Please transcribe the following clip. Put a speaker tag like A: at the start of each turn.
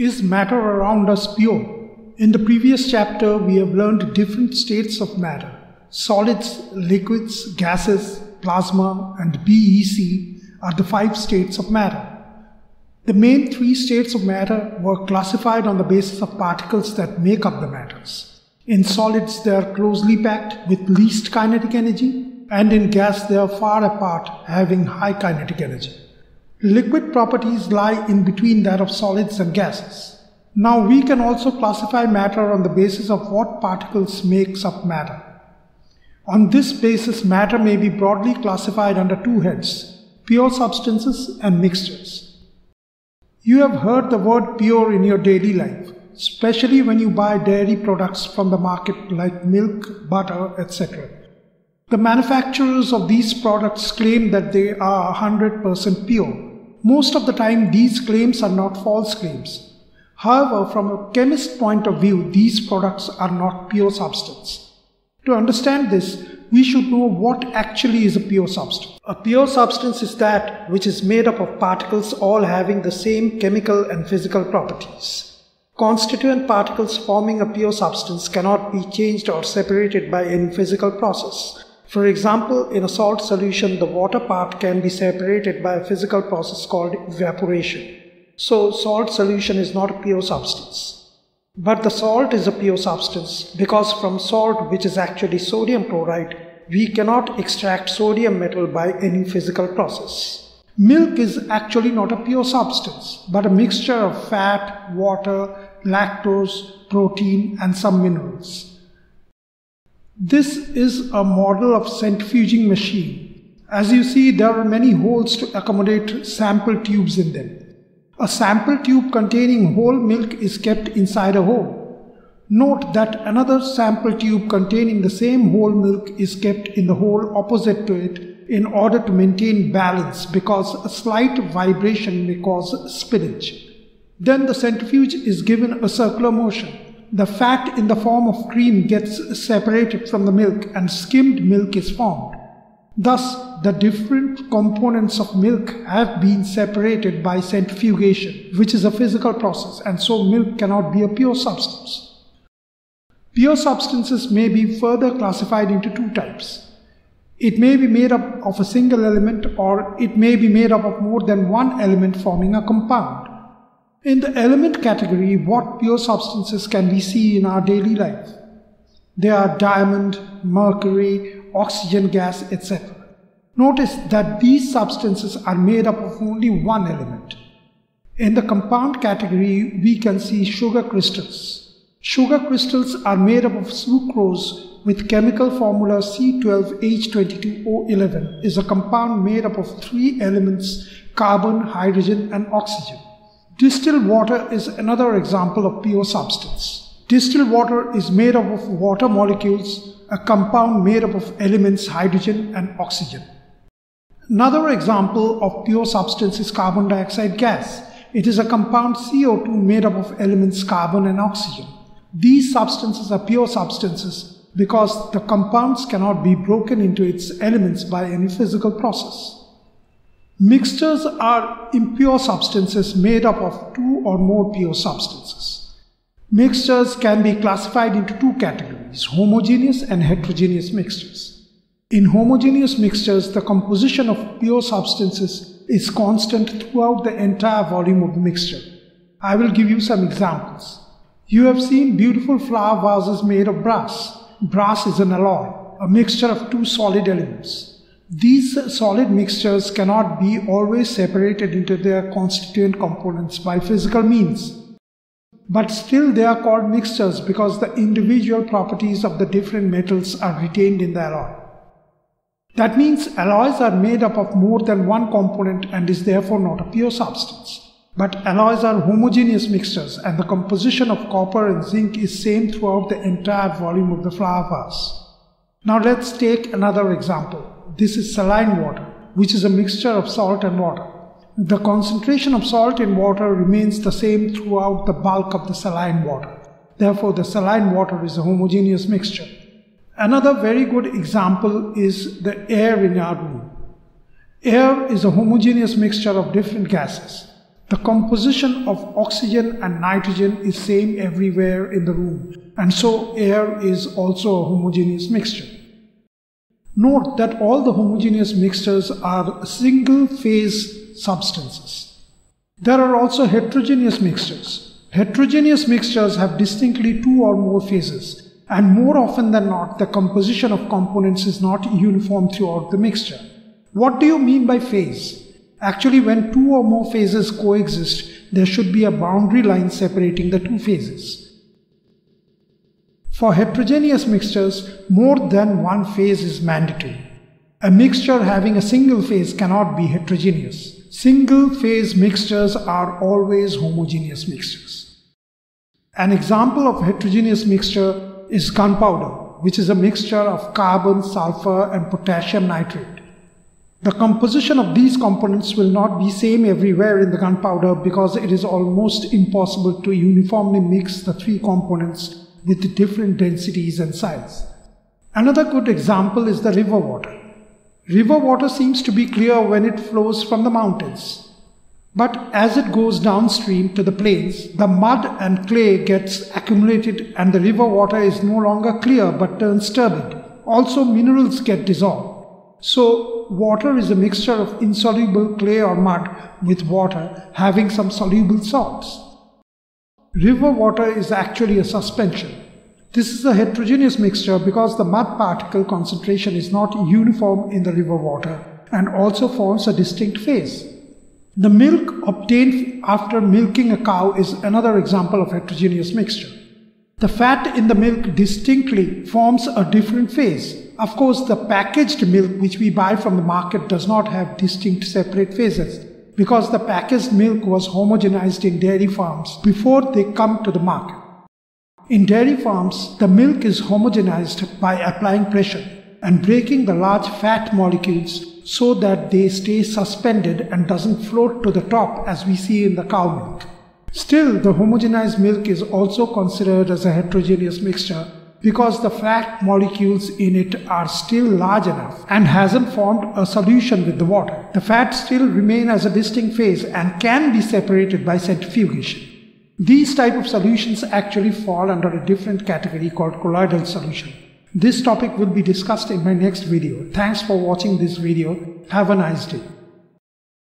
A: Is matter around us pure? In the previous chapter, we have learned different states of matter: solids, liquids, gases, plasma, and BEC are the 5 states of matter. The main 3 states of matter were classified on the basis of particles that make up the matters. In solids, they are closely packed with least kinetic energy, and in gas, they are far apart, having high kinetic energy. Liquid properties lie in between that of solids and gases. Now we can also classify matter on the basis of what particles makes up matter. On this basis, matter may be broadly classified under 2 heads: pure substances and mixtures. You have heard the word pure in your daily life, especially when you buy dairy products from the market like milk, butter, etc. The manufacturers of these products claim that they are 100% pure. Most of the time, these claims are not false claims. However, from a chemist's point of view, these products are not pure substance. To understand this, we should know what actually is a pure substance. A pure substance is that which is made up of particles all having the same chemical and physical properties. Constituent particles forming a pure substance cannot be changed or separated by any physical process. For example, in a salt solution, the water part can be separated by a physical process called evaporation. So, salt solution is not a pure substance. But the salt is a pure substance because from salt, which is actually sodium chloride, we cannot extract sodium metal by any physical process. Milk is actually not a pure substance, but a mixture of fat, water, lactose, protein, and some minerals. This is a model of centrifuging machine. As you see, there are many holes to accommodate sample tubes in them. A sample tube containing whole milk is kept inside a hole. Note that another sample tube containing the same whole milk is kept in the hole opposite to it in order to maintain balance, because a slight vibration may cause spillage. Then the centrifuge is given a circular motion. The fat in the form of cream gets separated from the milk and skimmed milk is formed. Thus, the different components of milk have been separated by centrifugation, which is a physical process, and so milk cannot be a pure substance. Pure substances may be further classified into 2 types. It may be made up of a single element, or it may be made up of more than one element forming a compound. In the element category, what pure substances can we see in our daily life? They are diamond, mercury, oxygen gas, etc. Notice that these substances are made up of only one element. In the compound category, we can see sugar crystals. Sugar crystals are made up of sucrose with chemical formula C12H22O11 is a compound made up of 3 elements: carbon, hydrogen, and oxygen. Distilled water is another example of pure substance. Distilled water is made up of water molecules, a compound made up of elements hydrogen and oxygen. Another example of pure substance is carbon dioxide gas. It is a compound CO2 made up of elements carbon and oxygen. These substances are pure substances because the compounds cannot be broken into its elements by any physical process. Mixtures are impure substances made up of 2 or more pure substances. Mixtures can be classified into 2 categories: homogeneous and heterogeneous mixtures. In homogeneous mixtures, the composition of pure substances is constant throughout the entire volume of the mixture. I will give you some examples. You have seen beautiful flower vases made of brass. Brass is an alloy, a mixture of 2 solid elements. These solid mixtures cannot be always separated into their constituent components by physical means. But still they are called mixtures because the individual properties of the different metals are retained in the alloy. That means alloys are made up of more than one component and is therefore not a pure substance. But alloys are homogeneous mixtures and the composition of copper and zinc is same throughout the entire volume of the flower vase. Now let's take another example. This is saline water, which is a mixture of salt and water. The concentration of salt in water remains the same throughout the bulk of the saline water. Therefore, the saline water is a homogeneous mixture. Another very good example is the air in our room. Air is a homogeneous mixture of different gases. The composition of oxygen and nitrogen is same everywhere in the room, and so air is also a homogeneous mixture. Note that all the homogeneous mixtures are single-phase substances. There are also heterogeneous mixtures. Heterogeneous mixtures have distinctly two or more phases, and more often than not, the composition of components is not uniform throughout the mixture. What do you mean by phase? Actually, when two or more phases coexist, there should be a boundary line separating the two phases. For heterogeneous mixtures, more than one phase is mandatory. A mixture having a single phase cannot be heterogeneous. Single-phase mixtures are always homogeneous mixtures. An example of heterogeneous mixture is gunpowder, which is a mixture of carbon, sulfur, and potassium nitrate. The composition of these components will not be same everywhere in the gunpowder because it is almost impossible to uniformly mix the three components with different densities and size. Another good example is the river water. River water seems to be clear when it flows from the mountains. But as it goes downstream to the plains, the mud and clay gets accumulated and the river water is no longer clear but turns turbid. Also, minerals get dissolved. So, water is a mixture of insoluble clay or mud with water having some soluble salts. River water is actually a suspension. This is a heterogeneous mixture because the mud particle concentration is not uniform in the river water and also forms a distinct phase. The milk obtained after milking a cow is another example of heterogeneous mixture. The fat in the milk distinctly forms a different phase. Of course, the packaged milk which we buy from the market does not have distinct separate phases because the packaged milk was homogenized in dairy farms before they come to the market. In dairy farms, the milk is homogenized by applying pressure and breaking the large fat molecules so that they stay suspended and doesn't float to the top as we see in the cow milk. Still, the homogenized milk is also considered as a heterogeneous mixture because the fat molecules in it are still large enough and hasn't formed a solution with the water. The fats still remain as a distinct phase and can be separated by centrifugation. These type of solutions actually fall under a different category called colloidal solution. This topic will be discussed in my next video. Thanks for watching this video. Have a nice day.